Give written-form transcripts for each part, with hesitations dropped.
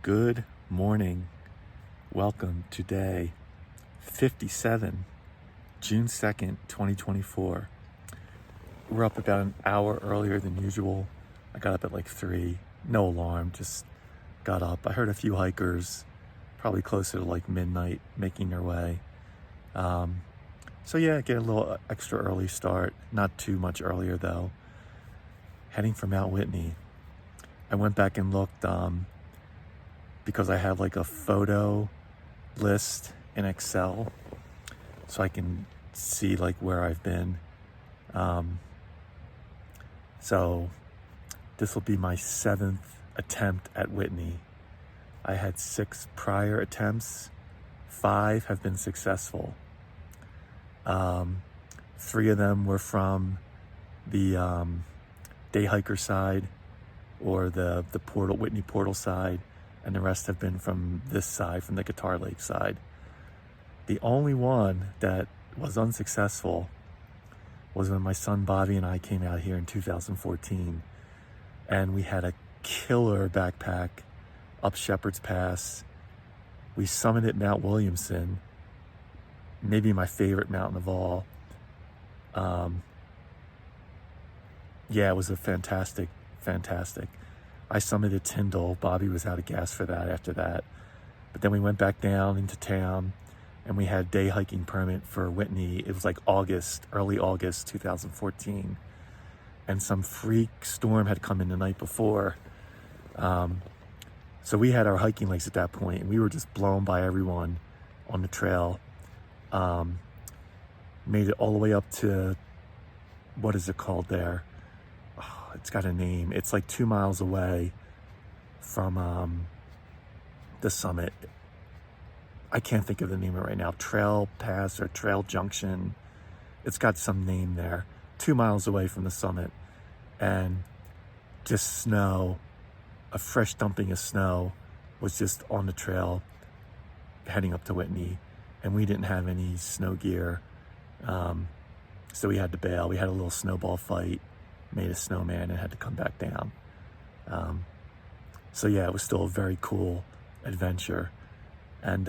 Good morning. Welcome to day 57, June 2nd, 2024. We're up about an hour earlier than usual. I got up at like 3, no alarm, just got up. I heard a few hikers, probably closer to like midnight, making their way. So yeah, get a little extra early start, not too much earlier though. Heading for Mount Whitney. I went back and looked because I have like a photo list in Excel so I can see like where I've been. So this will be my 7th attempt at Whitney. I had 6 prior attempts. 5 have been successful. 3 of them were from the day hiker side or the Whitney portal side, and the rest have been from this side, from the Guitar Lake side. The only one that was unsuccessful was when my son Bobby and I came out here in 2014, and we had a killer backpack up Shepherd's Pass. We summited Mount Williamson, maybe my favorite mountain of all. Yeah, it was a fantastic. I summited Tyndall. Bobby was out of gas for that after that. But then we went back down into town and we had day hiking permit for Whitney. It was like early August 2014. And some freak storm had come in the night before. So we had our hiking legs at that point and we were just blown by everyone on the trail. Made it all the way up to, what is it called there? Oh, it's got a name. It's like 2 miles away from the summit. I can't think of the name of it right now. Trail Pass or Trail Junction. It's got some name there. 2 miles away from the summit. And just snow, a fresh dumping of snow was just on the trail heading up to Whitney. And we didn't have any snow gear. So we had to bail. We had a little snowball fight, made a snowman, and had to come back down. So yeah, it was still a very cool adventure. And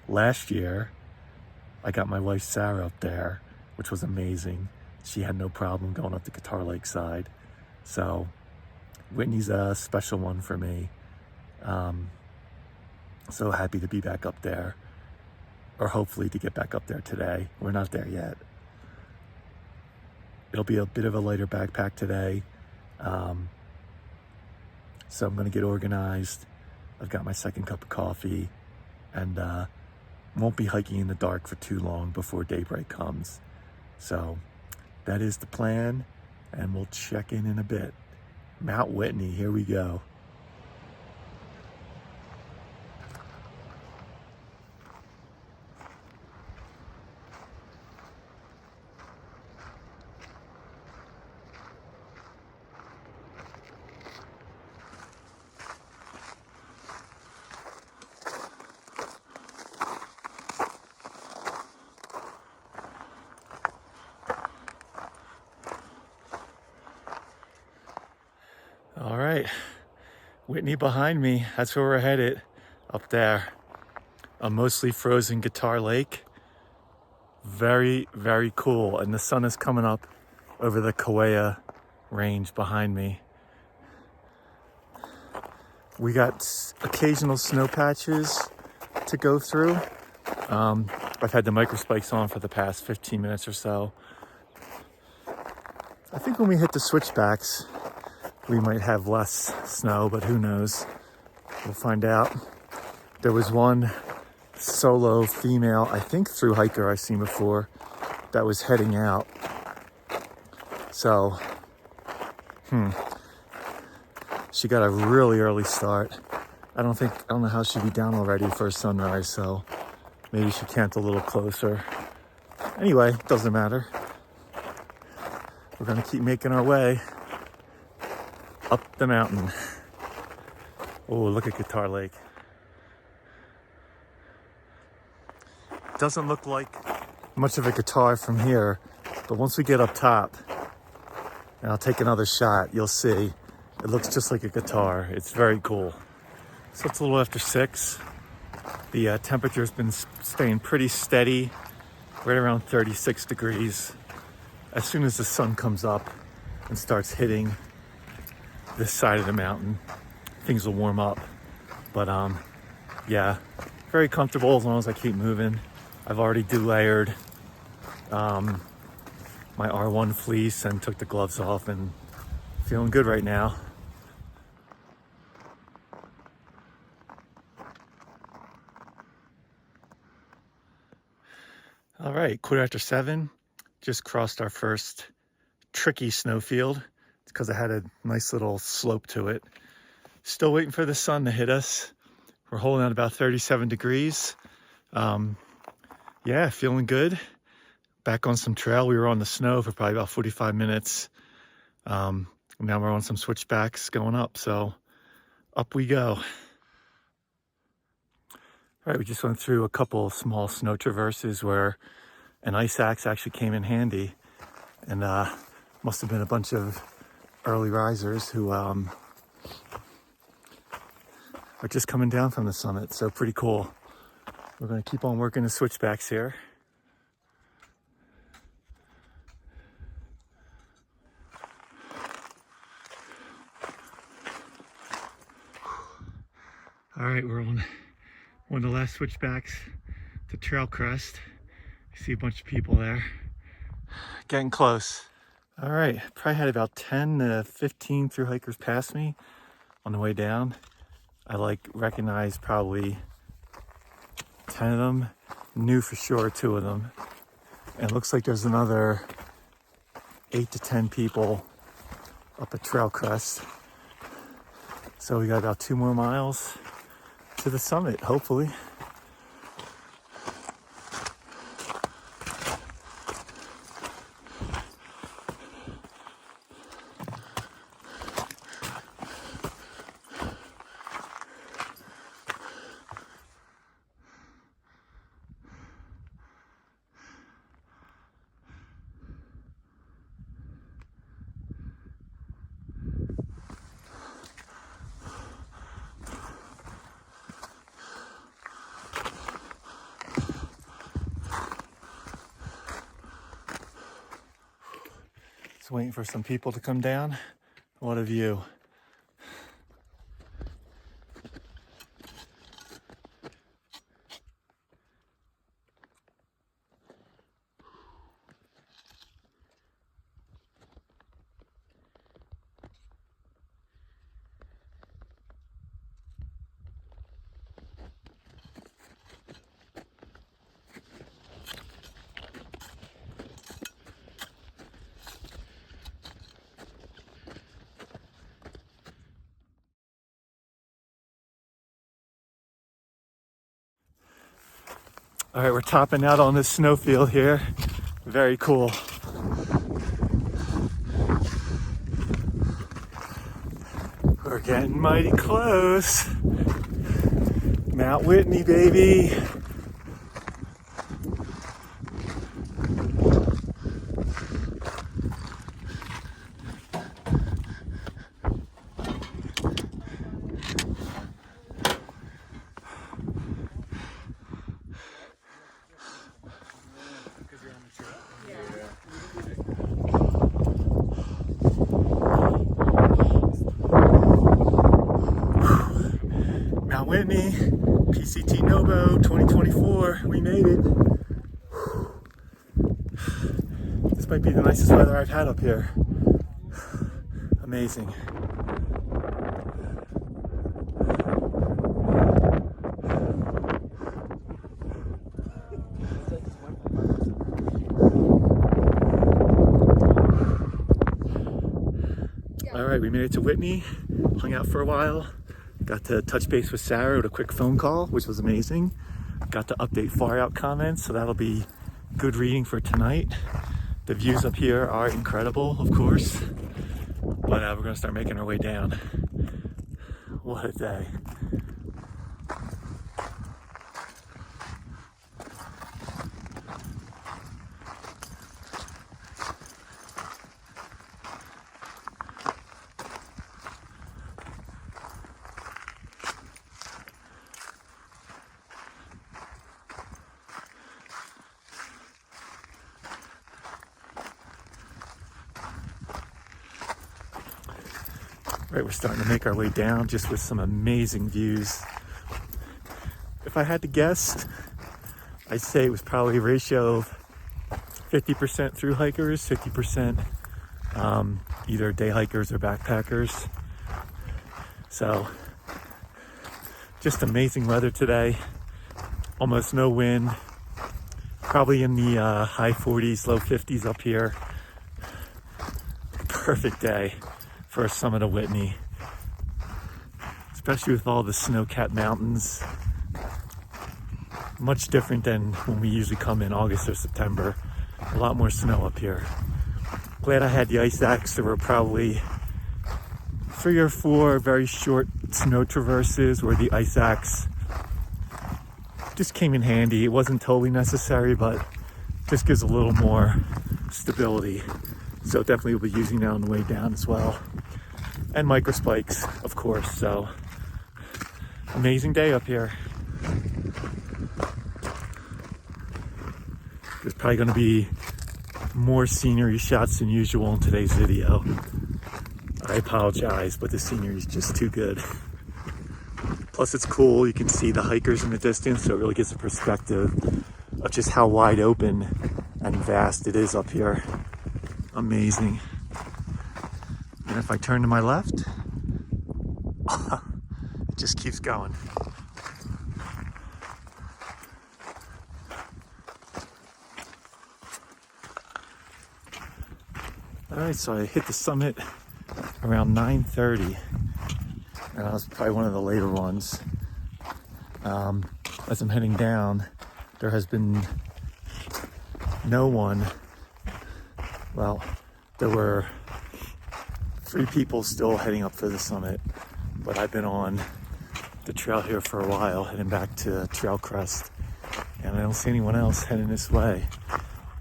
last year, I got my wife Sarah up there, which was amazing. She had no problem going up the Guitar Lake side. So Whitney's a special one for me. So happy to be back up there, or hopefully to get back up there today. We're not there yet. It'll be a bit of a lighter backpack today. So I'm gonna get organized. I've got my second cup of coffee and won't be hiking in the dark for too long before daybreak comes. So that is the plan, and we'll check in a bit. Mount Whitney, here we go. All right, Whitney behind me. That's where we're headed, up there. A mostly frozen Guitar Lake. Very, very cool. And the sun is coming up over the Kauai range behind me. We got occasional snow patches to go through. I've had the microspikes on for the past 15 minutes or so. I think when we hit the switchbacks, we might have less snow, but who knows? We'll find out. There was one solo female, I think thru-hiker I've seen before, that was heading out. So, she got a really early start. I don't know how she'd be down already for sunrise, so maybe she camped a little closer. Anyway, doesn't matter. We're gonna keep making our way up the mountain. Oh, look at Guitar Lake. Doesn't look like much of a guitar from here, but once we get up top, and I'll take another shot, you'll see, it looks just like a guitar. It's very cool. So it's a little after 6. The temperature's been staying pretty steady, right around 36 degrees. As soon as the sun comes up and starts hitting this side of the mountain, things will warm up. But yeah, very comfortable as long as I keep moving. I've already delayered my R1 fleece and took the gloves off, and feeling good right now. All right, 7:15. Just crossed our first tricky snowfield. It's because it had a nice little slope to it. Still waiting for the sun to hit us. We're holding at about 37 degrees. Yeah, feeling good. Back on some trail. We were on the snow for probably about 45 minutes. Now we're on some switchbacks going up, so up we go. All right, we just went through a couple small snow traverses where an ice axe actually came in handy, and must have been a bunch of early risers who are just coming down from the summit, so pretty cool. We're going to keep on working the switchbacks here. All right, we're on one of the last switchbacks to Trail Crest. I see a bunch of people there. Getting close. All right, probably had about 10 to 15 through hikers pass me on the way down. I recognized probably 10 of them, knew for sure 2 of them. And it looks like there's another 8 to 10 people up at Trail Crest. So we got about 2 more miles to the summit, hopefully. Just waiting for some people to come down. What a view. All right, we're topping out on this snowfield here. Very cool. We're getting mighty close. Mount Whitney, baby. Mount Whitney, PCT Novo 2024, we made it. This might be the nicest weather I've had up here. Amazing. All right, we made it to Whitney, hung out for a while. Got to touch base with Sarah with a quick phone call, which was amazing. Got to update far out comments, so that'll be good reading for tonight. The views up here are incredible, of course, but we're gonna start making our way down. What a day. Right, we're starting to make our way down just with some amazing views. If I had to guess, I'd say it was probably a ratio of 50% through hikers, 50% either day hikers or backpackers. So just amazing weather today. Almost no wind. Probably in the high 40s, low 50s up here. Perfect day for a summit of Whitney, especially with all the snow-capped mountains. Much different than when we usually come in August or September. A lot more snow up here. Glad I had the ice axe. There were probably 3 or 4 very short snow traverses where the ice axe just came in handy. It wasn't totally necessary, but just gives a little more stability. So definitely we'll be using that on the way down as well. And micro spikes, of course. So amazing day up here. There's probably going to be more scenery shots than usual in today's video. I apologize, but the scenery is just too good. Plus it's cool, you can see the hikers in the distance, so it really gives a perspective of just how wide open and vast it is up here. Amazing. And if I turn to my left, it just keeps going. All right, so I hit the summit around 9:30, and that was probably one of the later ones. As I'm heading down, there has been no one. Well, there were 3 people still heading up for the summit, but I've been on the trail here for a while, heading back to Trail Crest, and I don't see anyone else heading this way.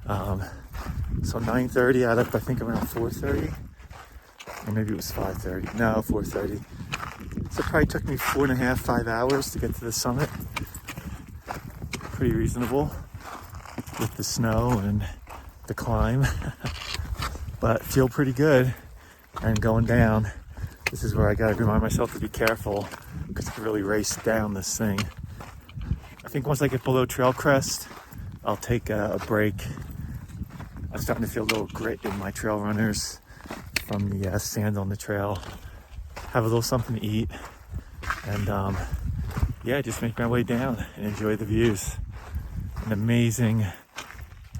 So 9:30 out of, I think, around 4:30, or maybe it was 5:30. No, 4:30. So it probably took me 4.5, 5 hours to get to the summit. Pretty reasonable with the snow and the climb, but feel pretty good. And going down, this is where I gotta remind myself to be careful because I can really race down this thing. I think once I get below Trail Crest, I'll take a break. I'm starting to feel a little grit in my trail runners from the sand on the trail. Have a little something to eat, and yeah, just make my way down and enjoy the views. An amazing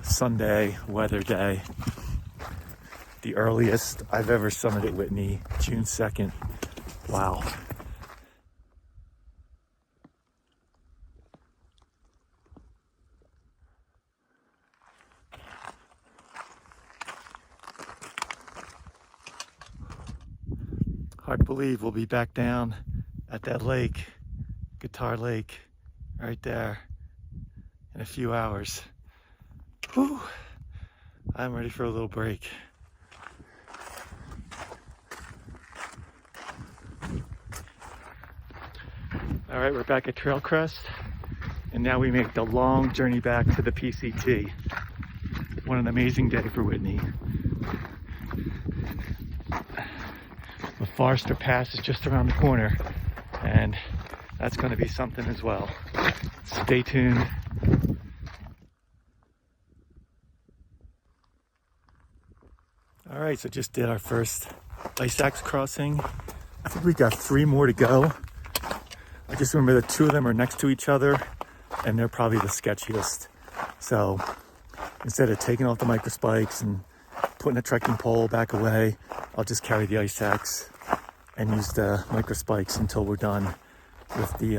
Sunday weather day. The earliest I've ever summited Whitney, June 2nd. Wow. Hard to believe we'll be back down at that lake, Guitar Lake, right there, in a few hours. Whew. I'm ready for a little break. All right, we're back at Trail Crest, and now we make the long journey back to the PCT. What an amazing day for Whitney. The Forester Pass is just around the corner, and that's going to be something as well. Stay tuned. All right, so just did our first ice axe crossing. I think we've got 3 more to go. I just remember the 2 of them are next to each other, and they're probably the sketchiest. So instead of taking off the micro spikes and putting the trekking pole back away, I'll just carry the ice axe and use the micro spikes until we're done with the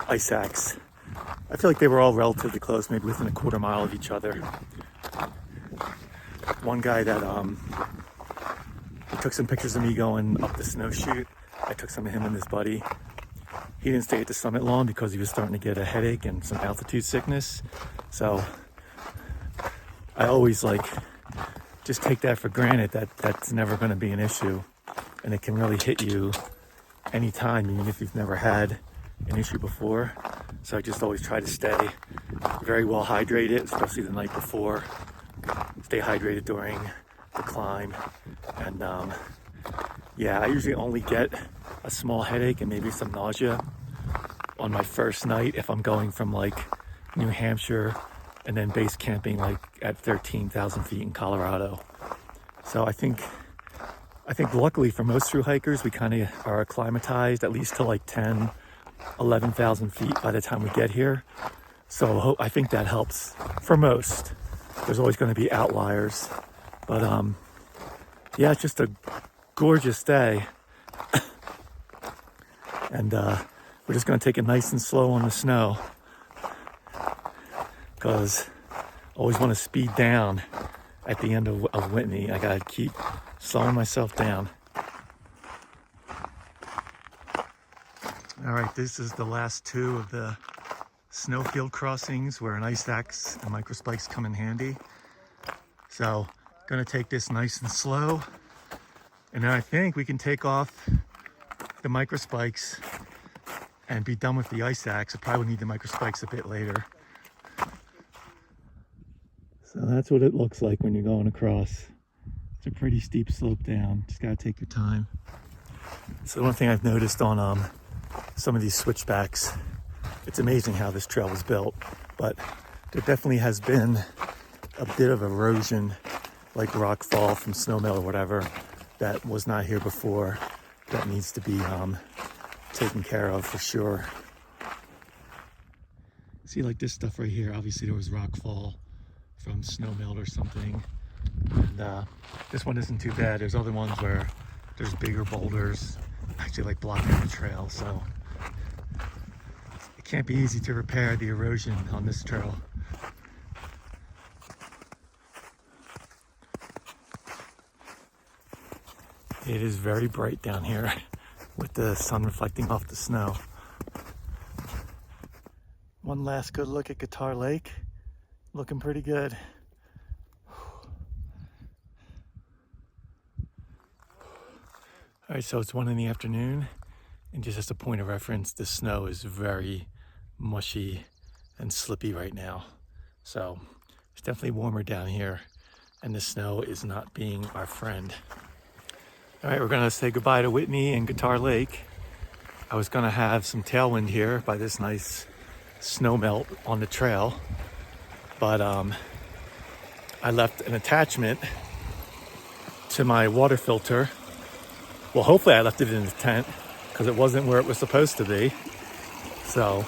ice axe. I feel like they were all relatively close, maybe within a quarter mile of each other. One guy that he took some pictures of me going up the snow chute. I took some of him and his buddy. He didn't stay at the summit long because he was starting to get a headache and some altitude sickness. So I always just take that for granted that that's never going to be an issue, and it can really hit you anytime, even if you've never had an issue before. So I just always try to stay very well hydrated, especially the night before. Stay hydrated during the climb, and Yeah, I usually only get a small headache and maybe some nausea on my first night if I'm going from like New Hampshire and then base camping like at 13,000 feet in Colorado. So I think luckily for most through hikers, we kind of are acclimatized at least to like 10, 11,000 feet by the time we get here. So I think that helps for most. There's always going to be outliers, but yeah, it's just a gorgeous day. And we're just going to take it nice and slow on the snow because I always want to speed down at the end of Whitney. I got to keep slowing myself down. All right, this is the last two of the Snowfield crossings where an ice axe and microspikes come in handy. So going to take this nice and slow. And then I think we can take off the microspikes and be done with the ice axe. I probably need the microspikes a bit later. So that's what it looks like when you're going across. It's a pretty steep slope down. Just gotta take your time. So one thing I've noticed on some of these switchbacks, it's amazing how this trail was built, but there definitely has been a bit of erosion, like rock fall from snowmelt or whatever, that was not here before, that needs to be taken care of for sure. See, like this stuff right here, obviously there was rock fall from snowmelt or something, and this one isn't too bad. There's other ones where there's bigger boulders actually like blocking the trail, so it can't be easy to repair the erosion on this trail. It is very bright down here with the sun reflecting off the snow. One last good look at Guitar Lake. Looking pretty good. All right, so it's 1 in the afternoon, and just as a point of reference, the snow is very mushy and slippy right now. So it's definitely warmer down here, and the snow is not being our friend. All right, we're gonna say goodbye to Whitney and Guitar Lake. I was gonna have some tailwind here by this nice snow melt on the trail, but I left an attachment to my water filter. Well, hopefully I left it in the tent because it wasn't where it was supposed to be. So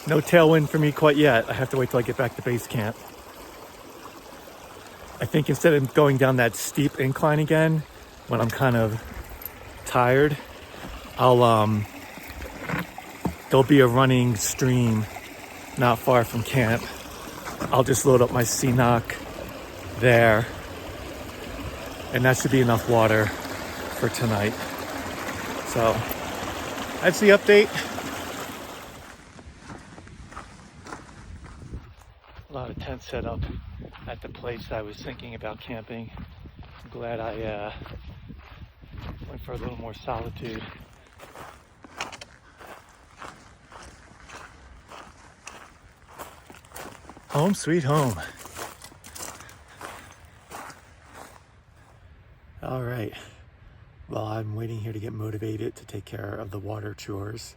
no tailwind for me quite yet. I have to wait till I get back to base camp. I think instead of going down that steep incline again, when I'm kind of tired, there'll be a running stream not far from camp. I'll just load up my CNOC there, and that should be enough water for tonight. So that's the update. A lot of tents set up at the place I was thinking about camping. I'm glad I went for a little more solitude. Home sweet home. All right. Well, I'm waiting here to get motivated to take care of the water chores.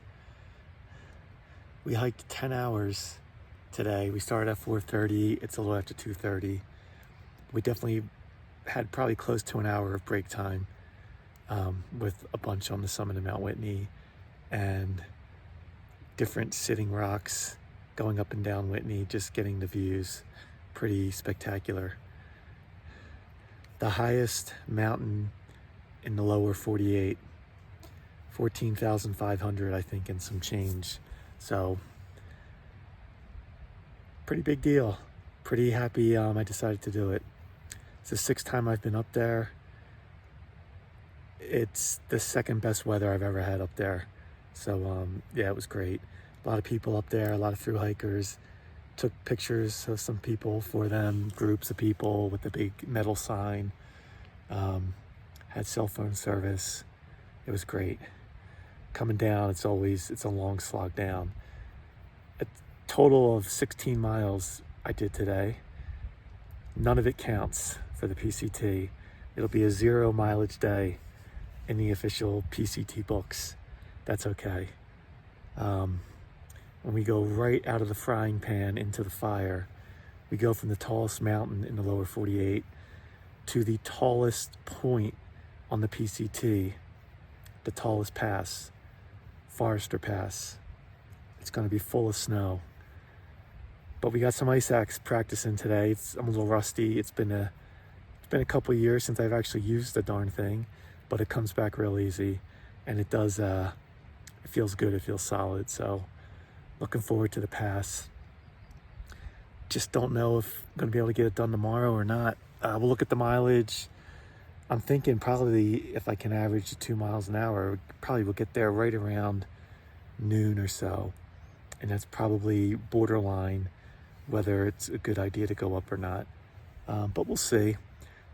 We hiked 10 hours today. We started at 4:30. It's a little after 2:30. We definitely had probably close to an hour of break time with a bunch on the summit of Mount Whitney and different sitting rocks going up and down Whitney, just getting the views. Pretty spectacular. The highest mountain in the lower 48, 14,500, I think, and some change. So pretty big deal. Pretty happy I decided to do it. It's the 6th time I've been up there. It's the 2nd best weather I've ever had up there. So yeah, it was great. A lot of people up there, a lot of through hikers. Took pictures of some people for them, groups of people with the big metal sign. Had cell phone service. It was great. Coming down, it's a long slog down. A total of 16 miles I did today. None of it counts for the PCT. It'll be a 0 mileage day in the official PCT books. That's okay. When we go right out of the frying pan into the fire, we go from the tallest mountain in the lower 48 to the tallest point on the PCT, the tallest pass, Forester Pass. It's going to be full of snow. But we got some ice axe practicing today. I'm a little rusty. It's been a couple of years since I've actually used the darn thing, but it comes back real easy, and it does. It feels good. It feels solid. So, looking forward to the pass. Just don't know if I'm going to be able to get it done tomorrow or not. We'll look at the mileage. I'm thinking probably if I can average 2 miles an hour, probably we'll get there right around noon or so. And that's probably borderline whether it's a good idea to go up or not. But we'll see.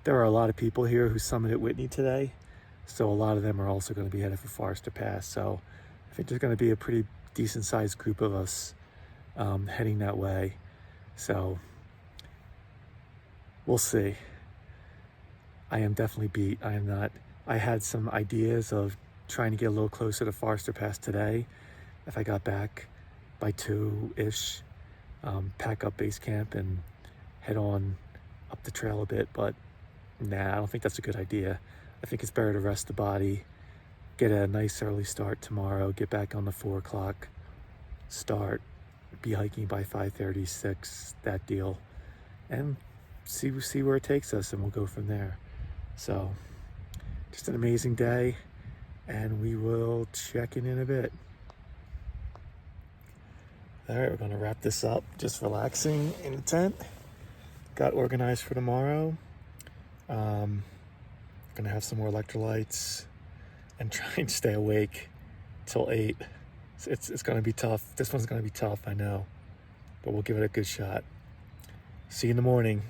There are a lot of people here who summited Whitney today, so a lot of them are also going to be headed for Forester Pass. So I think there's going to be a pretty decent sized group of us heading that way. So we'll see. I am definitely beat. I am not. I had some ideas of trying to get a little closer to Forester Pass today if I got back by 2-ish, pack up base camp and head on up the trail a bit, but nah, I don't think that's a good idea. I think it's better to rest the body, get a nice early start tomorrow, get back on the 4 o'clock start, be hiking by 5:30, 6, that deal, and see where it takes us, and we'll go from there. So just an amazing day, and we will check in a bit. All right, we're going to wrap this up. Just relaxing in the tent. Got organized for tomorrow. Going to have some more electrolytes and try and stay awake till 8. It's going to be tough. This one's going to be tough, I know, but we'll give it a good shot. See you in the morning.